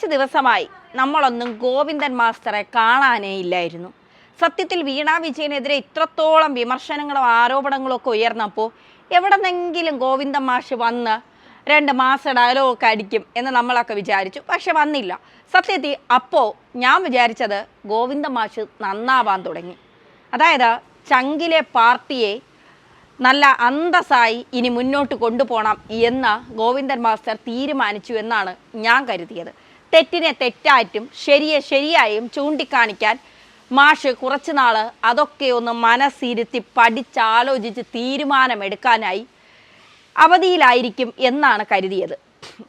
കുറച്ച് ദിവസമായി നമ്മളൊന്നും ഗോവിന്ദൻ മാസ്റ്ററെ കാണാനേ ഇല്ലായിരുന്നു. സത്യത്തിൽ വീണ വിജയനെതിരെ ഇത്രത്തോളം വിമർശനങ്ങളും ആരോപണങ്ങളും ഒക്കെ ഉയർന്നപ്പോൾ എവിടെന്നെങ്കിലും ഗോവിന്ദൻ മാഷ് വന്ന് 2 മാസ ഡയലോഗൊക്കെ അടിക്കും എന്ന് നമ്മളൊക്കെ വിചാരിച്ചു. പക്ഷെ വന്നില്ല. സത്യത്തിൽ അപ്പോൾ ഞാൻ വിചാരിച്ചത് ഗോവിന്ദൻ മാഷ് നന്നാവാൻ തുടങ്ങി. അതായത് ചങ്കിലെ പാർട്ടിയെ നല്ല അന്തസ്സായി ഇനി മുന്നോട്ട് കൊണ്ടുപോകണം എന്ന് ഗോവിന്ദൻ മാസ്റ്റർ തീരുമാനിച്ചു എന്നാണ് ഞാൻ കരുതിയത്. തെറ്റിനെ തെറ്റായിട്ടും ശരിയെ ശരിയായും ചൂണ്ടിക്കാണിക്കാൻ മാഷ് കുറച്ച് നാൾ അതൊക്കെ ഒന്ന് മനസ്സിരുത്തി പഠിച്ചാലോചിച്ച് തീരുമാനമെടുക്കാനായി അവധിയിലായിരിക്കും എന്നാണ് കരുതിയത്.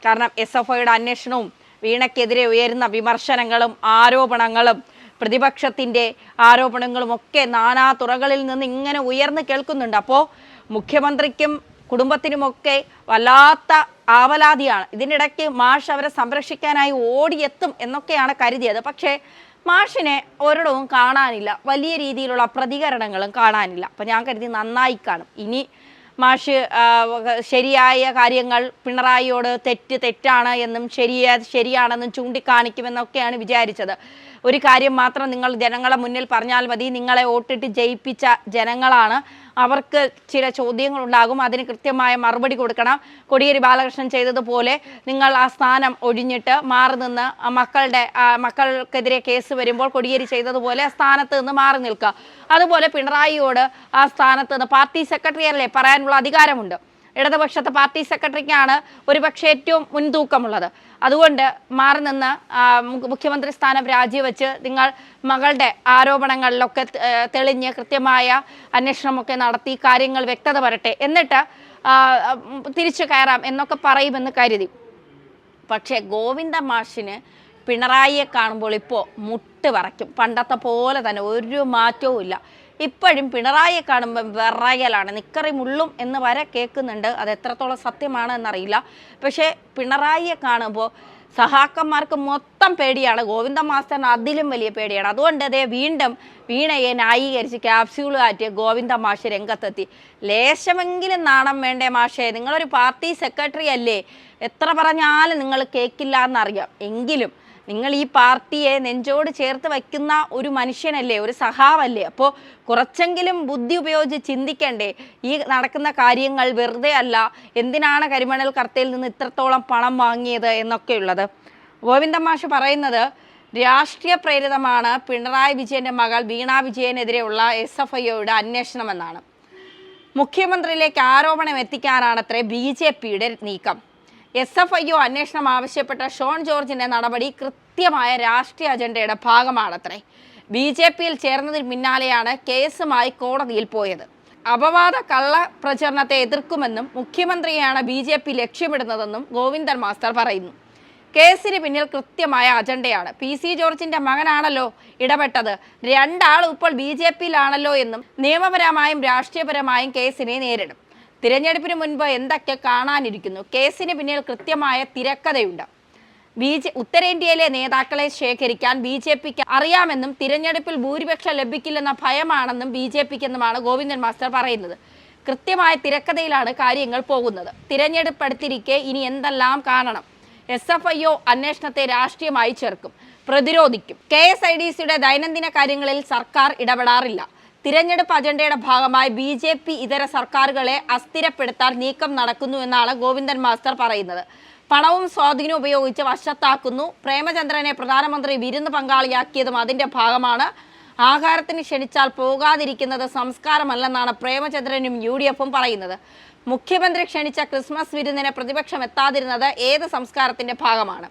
കാരണം SFIയുടെ അന്വേഷണവും വീണയ്ക്കെതിരെ ഉയരുന്ന വിമർശനങ്ങളും ആരോപണങ്ങളും പ്രതിപക്ഷത്തിൻ്റെ ആരോപണങ്ങളും ഒക്കെ നാനാ തുറകളിൽ നിന്ന് ഇങ്ങനെ ഉയർന്നു കേൾക്കുന്നുണ്ട്. അപ്പോൾ മുഖ്യമന്ത്രിക്കും കുടുംബത്തിനുമൊക്കെ വല്ലാത്ത ആവലാതിയാണ്. ഇതിനിടയ്ക്ക് മാഷ് അവരെ സംരക്ഷിക്കാനായി ഓടിയെത്തും എന്നൊക്കെയാണ് കരുതിയത്. പക്ഷേ മാഷിനെ ഒരിടവും കാണാനില്ല, വലിയ രീതിയിലുള്ള പ്രതികരണങ്ങളും കാണാനില്ല. അപ്പം ഞാൻ കരുതി നന്നായി കാണും. ഇനി മാഷ് ശരിയായ കാര്യങ്ങൾ പിണറായിയോട് തെറ്റാണ് എന്നും ശരിയാണെന്നും ചൂണ്ടിക്കാണിക്കുമെന്നൊക്കെയാണ് വിചാരിച്ചത്. ഒരു കാര്യം മാത്രം നിങ്ങൾ ജനങ്ങളെ മുന്നിൽ പറഞ്ഞാൽ മതി, നിങ്ങളെ വോട്ടിട്ട് ജയിപ്പിച്ച ജനങ്ങളാണ്, അവർക്ക് ചില ചോദ്യങ്ങളുണ്ടാകും, അതിന് കൃത്യമായ മറുപടി കൊടുക്കണം. കോടിയേരി ബാലകൃഷ്ണൻ ചെയ്തതുപോലെ നിങ്ങൾ ആ സ്ഥാനം ഒഴിഞ്ഞിട്ട് മാറി നിന്ന് മക്കൾക്കെതിരെ കേസ് വരുമ്പോൾ കോടിയേരി ചെയ്തതുപോലെ ആ സ്ഥാനത്ത് നിന്ന് മാറി നിൽക്കുക. അതുപോലെ പിണറായിയോട് ആ സ്ഥാനത്ത് നിന്ന് പാർട്ടി സെക്രട്ടറി അല്ലേ പറയാനുള്ള അധികാരമുണ്ട്. ഇടതുപക്ഷത്തെ പാർട്ടി സെക്രട്ടറിക്കാണ് ഒരുപക്ഷെ ഏറ്റവും മുൻതൂക്കമുള്ളത്. അതുകൊണ്ട് മാറി നിന്ന് മുഖ്യമന്ത്രി സ്ഥാനം രാജിവെച്ച് നിങ്ങൾ മകളുടെ ആരോപണങ്ങളിലൊക്കെ തെളിഞ്ഞ് കൃത്യമായ അന്വേഷണമൊക്കെ നടത്തി കാര്യങ്ങൾ വ്യക്തത വരട്ടെ, എന്നിട്ട് തിരിച്ചു കയറാം എന്നൊക്കെ പറയുമെന്ന് കരുതി. പക്ഷേ ഗോവിന്ദൻ മാഷിന് പിണറായിയെ കാണുമ്പോൾ ഇപ്പോൾ മുട്ട് വിറയ്ക്കും. പണ്ടത്തെ പോലെ തന്നെ ഒരു മാറ്റവും ഇല്ല. ഇപ്പോഴും പിണറായിയെ കാണുമ്പോൾ വിറയലാണ്, നിക്കറി മുള്ളും എന്ന് വരെ കേൾക്കുന്നുണ്ട്. അത് എത്രത്തോളം സത്യമാണ് എന്നറിയില്ല. പക്ഷേ പിണറായിയെ കാണുമ്പോൾ സഹാക്കന്മാർക്ക് മൊത്തം പേടിയാണ്, ഗോവിന്ദൻ മാസ്റ്ററിന് അതിലും വലിയ പേടിയാണ്. അതുകൊണ്ട് അതേ വീണ്ടും വീണയെ ന്യായീകരിച്ച് ക്യാപ്സ്യൂൾ കാറ്റിയ ഗോവിന്ദൻ മാഷ് രംഗത്തെത്തി. ലേശമെങ്കിലും നാണം വേണ്ടേ മാഷേ? നിങ്ങളൊരു പാർട്ടി സെക്രട്ടറി അല്ലേ? എത്ര പറഞ്ഞാലും നിങ്ങൾ കേൾക്കില്ല എന്നറിയാം. എങ്കിലും നിങ്ങൾ ഈ പാർട്ടിയെ നെഞ്ചോട് ചേർത്ത് വയ്ക്കുന്ന ഒരു മനുഷ്യനല്ലേ, ഒരു സഖാവല്ലേ? അപ്പോൾ കുറച്ചെങ്കിലും ബുദ്ധി ഉപയോഗിച്ച് ചിന്തിക്കണ്ടേ? ഈ നടക്കുന്ന കാര്യങ്ങൾ വെറുതെ അല്ല. എന്തിനാണ് കരിമണൽ കർത്തയിൽ നിന്ന് ഇത്രത്തോളം പണം വാങ്ങിയത് എന്നൊക്കെയുള്ളത്. ഗോവിന്ദൻ മാഷ് പറയുന്നത് രാഷ്ട്രീയ പ്രേരിതമാണ് പിണറായി വിജയൻ്റെ മകൾ വീണ വിജയനെതിരെയുള്ള SFIയുടെ അന്വേഷണമെന്നാണ്. മുഖ്യമന്ത്രിയിലേക്ക് ആരോപണം എത്തിക്കാനാണത്രേ BJPയുടെ നീക്കം. SFIO അന്വേഷണം ആവശ്യപ്പെട്ട ഷോൺ ജോർജിൻ്റെ നടപടി കൃത്യമായ രാഷ്ട്രീയ അജണ്ടയുടെ ഭാഗമാണത്രേ. BJPയിൽ ചേർന്നതിന് പിന്നാലെയാണ് കേസുമായി കോടതിയിൽ പോയത്. അപവാദ കള്ള പ്രചരണത്തെ എതിർക്കുമെന്നും മുഖ്യമന്ത്രിയെയാണ് BJP ലക്ഷ്യമിടുന്നതെന്നും ഗോവിന്ദൻ മാസ്റ്റർ പറയുന്നു. കേസിന് പിന്നിൽ കൃത്യമായ അജണ്ടയാണ്. PC ജോർജിൻ്റെ മകനാണല്ലോ ഇടപെട്ടത്, 2 ആളും ഇപ്പോൾ BJPയിലാണല്ലോ എന്നും നിയമപരമായും രാഷ്ട്രീയപരമായും കേസിനെ നേരിടും. തിരഞ്ഞെടുപ്പിന് മുൻപ് എന്തൊക്കെ കാണാനിരിക്കുന്നു? കേസിന് പിന്നിൽ കൃത്യമായ തിരക്കഥയുണ്ട്. ഉത്തരേന്ത്യയിലെ നേതാക്കളെ ശേഖരിക്കാൻ BJPക്ക് അറിയാമെന്നും തിരഞ്ഞെടുപ്പിൽ ഭൂരിപക്ഷം ലഭിക്കില്ലെന്ന ഭയമാണെന്നും BJPക്കെന്നുമാണ് ഗോവിന്ദൻ മാസ്റ്റർ പറയുന്നത്. കൃത്യമായ തിരക്കഥയിലാണ് കാര്യങ്ങൾ പോകുന്നത്. തിരഞ്ഞെടുപ്പ് അടുത്തിരിക്കെ ഇനി എന്തെല്ലാം കാണണം? SFIO അന്വേഷണത്തെ രാഷ്ട്രീയമായി ചേർക്കും, പ്രതിരോധിക്കും. KSIDCയുടെ ദൈനംദിന കാര്യങ്ങളിൽ സർക്കാർ ഇടപെടാറില്ല. തിരഞ്ഞെടുപ്പ് അജണ്ടയുടെ ഭാഗമായി BJP ഇതര സർക്കാരുകളെ അസ്ഥിരപ്പെടുത്താൻ നീക്കം നടക്കുന്നു എന്നാണ് ഗോവിന്ദൻ മാസ്റ്റർ പറയുന്നത്. പണവും സ്വാധീനവും ഉപയോഗിച്ച് വശത്താക്കുന്നു. പ്രേമചന്ദ്രനെ പ്രധാനമന്ത്രി വിരുന്ന് പങ്കാളിയാക്കിയതും അതിൻ്റെ ഭാഗമാണ്. ആഹാരത്തിന് ക്ഷണിച്ചാൽ പോകാതിരിക്കുന്നത് സംസ്കാരമല്ലെന്നാണ് പ്രേമചന്ദ്രനും UDFും പറയുന്നത്. മുഖ്യമന്ത്രി ക്ഷണിച്ച ക്രിസ്മസ് വിരുന്നിന് പ്രതിപക്ഷം എത്താതിരുന്നത് ഏത് സംസ്കാരത്തിൻ്റെ ഭാഗമാണ്?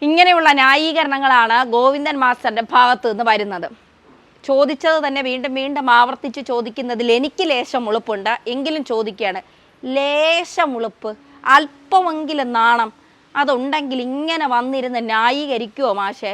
ഇങ്ങനെയുള്ള ന്യായീകരണങ്ങളാണ് ഗോവിന്ദൻ മാസ്റ്ററിൻ്റെ ഭാഗത്തു നിന്ന് വരുന്നത്. ചോദിച്ചത് തന്നെ വീണ്ടും വീണ്ടും ആവർത്തിച്ച് ചോദിക്കുന്നതിൽ എനിക്ക് ലേശം ഉളുപ്പുണ്ട്. എങ്കിലും ചോദിക്കുകയാണ്, ലേശം ഉളുപ്പ്, അല്പമെങ്കിലും നാണം അതുണ്ടെങ്കിൽ ഇങ്ങനെ വന്നിരുന്ന് ന്യായീകരിക്കുമോ മാഷേ?